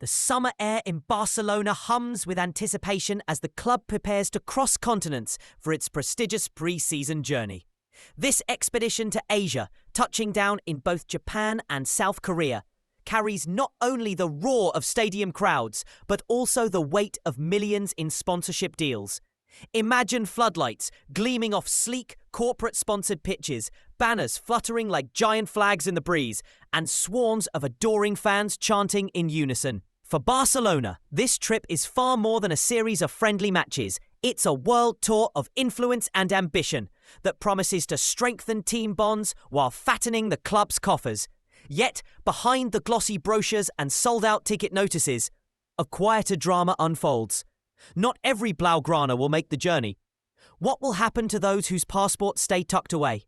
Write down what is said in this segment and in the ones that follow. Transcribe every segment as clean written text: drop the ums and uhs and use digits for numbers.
The summer air in Barcelona hums with anticipation as the club prepares to cross continents for its prestigious pre-season journey. This expedition to Asia, touching down in both Japan and South Korea, carries not only the roar of stadium crowds, but also the weight of millions in sponsorship deals. Imagine floodlights gleaming off sleek, corporate-sponsored pitches, banners fluttering like giant flags in the breeze, and swarms of adoring fans chanting in unison. For Barcelona, this trip is far more than a series of friendly matches. It's a world tour of influence and ambition that promises to strengthen team bonds while fattening the club's coffers. Yet, behind the glossy brochures and sold-out ticket notices, a quieter drama unfolds. Not every Blaugrana will make the journey. What will happen to those whose passports stay tucked away?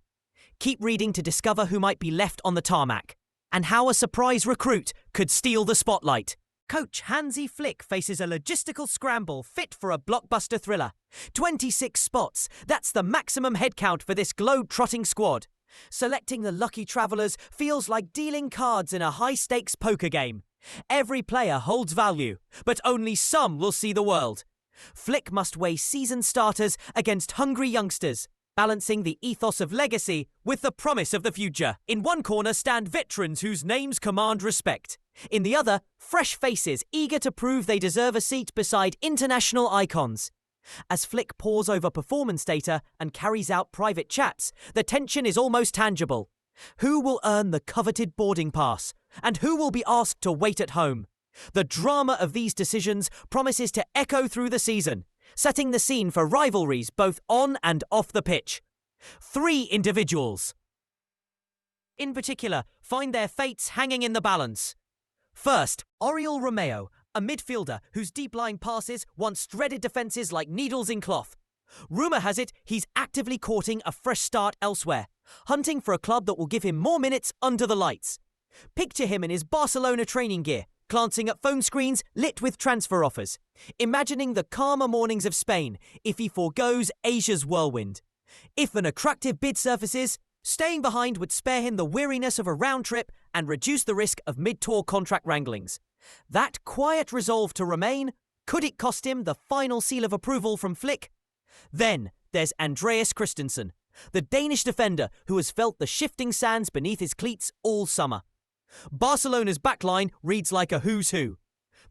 Keep reading to discover who might be left on the tarmac, and how a surprise recruit could steal the spotlight. Coach Hansi Flick faces a logistical scramble fit for a blockbuster thriller. 26 spots, that's the maximum headcount for this globe-trotting squad. Selecting the lucky travellers feels like dealing cards in a high-stakes poker game. Every player holds value, but only some will see the world. Flick must weigh seasoned starters against hungry youngsters, balancing the ethos of legacy with the promise of the future. In one corner stand veterans whose names command respect. In the other, fresh faces eager to prove they deserve a seat beside international icons. As Flick pores over performance data and carries out private chats, the tension is almost tangible. Who will earn the coveted boarding pass? And who will be asked to wait at home? The drama of these decisions promises to echo through the season, setting the scene for rivalries both on and off the pitch. 3 individuals, in particular, find their fates hanging in the balance. First, Oriol Romeo, a midfielder whose deep-line passes once threaded defences like needles in cloth. Rumour has it he's actively courting a fresh start elsewhere, hunting for a club that will give him more minutes under the lights. Picture him in his Barcelona training gear, glancing at phone screens lit with transfer offers, imagining the calmer mornings of Spain if he forgoes Asia's whirlwind. If an attractive bid surfaces, staying behind would spare him the weariness of a round trip and reduce the risk of mid-tour contract wranglings. That quiet resolve to remain, could it cost him the final seal of approval from Flick? Then there's Andreas Christensen, the Danish defender who has felt the shifting sands beneath his cleats all summer. Barcelona's backline reads like a who's who.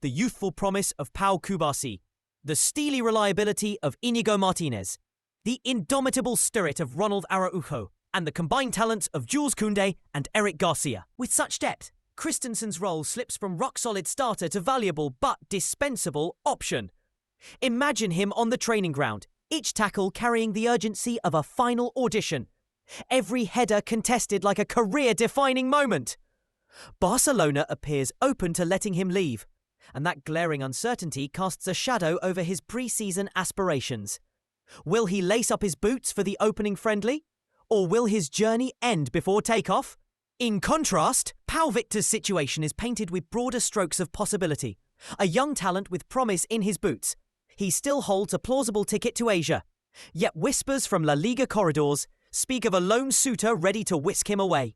The youthful promise of Pau Kubasi, the steely reliability of Inigo Martinez, the indomitable spirit of Ronald Araujo, and the combined talents of Jules Koundé and Eric Garcia. With such depth, Christensen's role slips from rock-solid starter to valuable but dispensable option. Imagine him on the training ground, each tackle carrying the urgency of a final audition. Every header contested like a career-defining moment. Barcelona appears open to letting him leave, and that glaring uncertainty casts a shadow over his pre-season aspirations. Will he lace up his boots for the opening friendly? Or will his journey end before takeoff? In contrast, Pau Victor's situation is painted with broader strokes of possibility. A young talent with promise in his boots. He still holds a plausible ticket to Asia. Yet whispers from La Liga corridors speak of a lone suitor ready to whisk him away.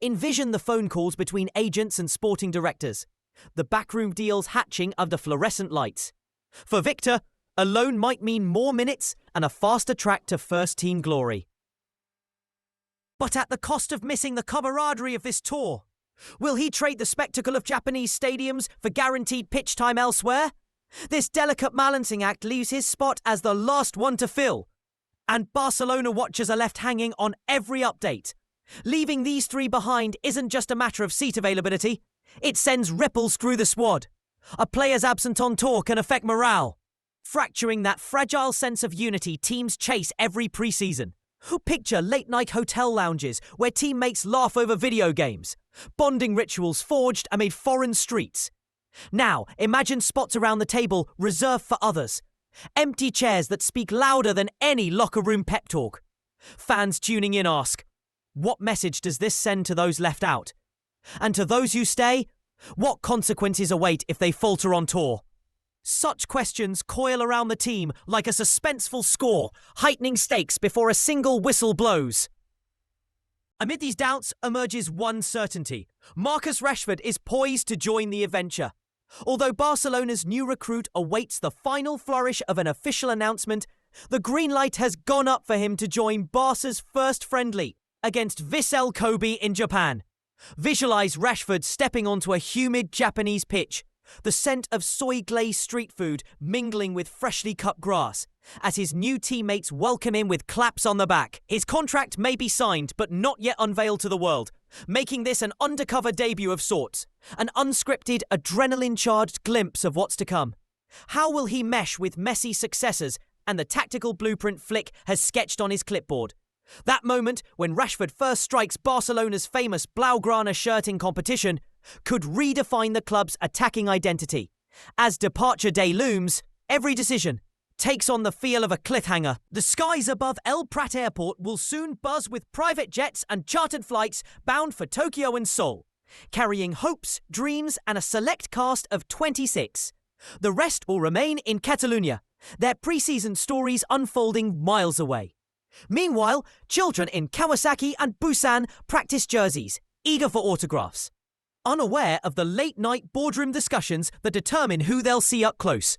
Envision the phone calls between agents and sporting directors. The backroom deals hatching under fluorescent lights. For Victor, a loan might mean more minutes and a faster track to first-team glory. But at the cost of missing the camaraderie of this tour. Will he trade the spectacle of Japanese stadiums for guaranteed pitch time elsewhere? This delicate balancing act leaves his spot as the last one to fill. And Barcelona watchers are left hanging on every update. Leaving these 3 behind isn't just a matter of seat availability. It sends ripples through the squad. A player's absence on tour can affect morale, fracturing that fragile sense of unity teams chase every pre-season. Picture late-night hotel lounges where teammates laugh over video games, bonding rituals forged amid foreign streets. Now, imagine spots around the table reserved for others. Empty chairs that speak louder than any locker room pep talk. Fans tuning in ask, what message does this send to those left out? And to those who stay, what consequences await if they falter on tour? Such questions coil around the team like a suspenseful score, heightening stakes before a single whistle blows. Amid these doubts emerges one certainty. Marcus Rashford is poised to join the adventure. Although Barcelona's new recruit awaits the final flourish of an official announcement, the green light has gone up for him to join Barca's first friendly against Vissel Kobe in Japan. Visualize Rashford stepping onto a humid Japanese pitch, the scent of soy-glazed street food mingling with freshly cut grass, as his new teammates welcome him with claps on the back. His contract may be signed, but not yet unveiled to the world, making this an undercover debut of sorts, an unscripted, adrenaline-charged glimpse of what's to come. How will he mesh with Messi's successors and the tactical blueprint Flick has sketched on his clipboard? That moment, when Rashford first strikes Barcelona's famous Blaugrana shirt in competition, could redefine the club's attacking identity. As departure day looms, every decision takes on the feel of a cliffhanger. The skies above El Prat Airport will soon buzz with private jets and chartered flights bound for Tokyo and Seoul, carrying hopes, dreams, and a select cast of 26. The rest will remain in Catalonia, their pre-season stories unfolding miles away. Meanwhile, children in Kawasaki and Busan practice jerseys, eager for autographs, unaware of the late-night boardroom discussions that determine who they'll see up close.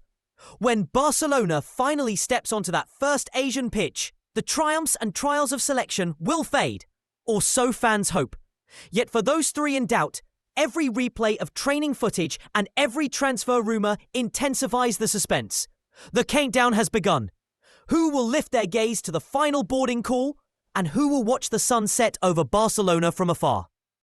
When Barcelona finally steps onto that first Asian pitch, the triumphs and trials of selection will fade, or so fans hope. Yet for those three in doubt, every replay of training footage and every transfer rumour intensifies the suspense. The countdown has begun. Who will lift their gaze to the final boarding call, and who will watch the sun set over Barcelona from afar?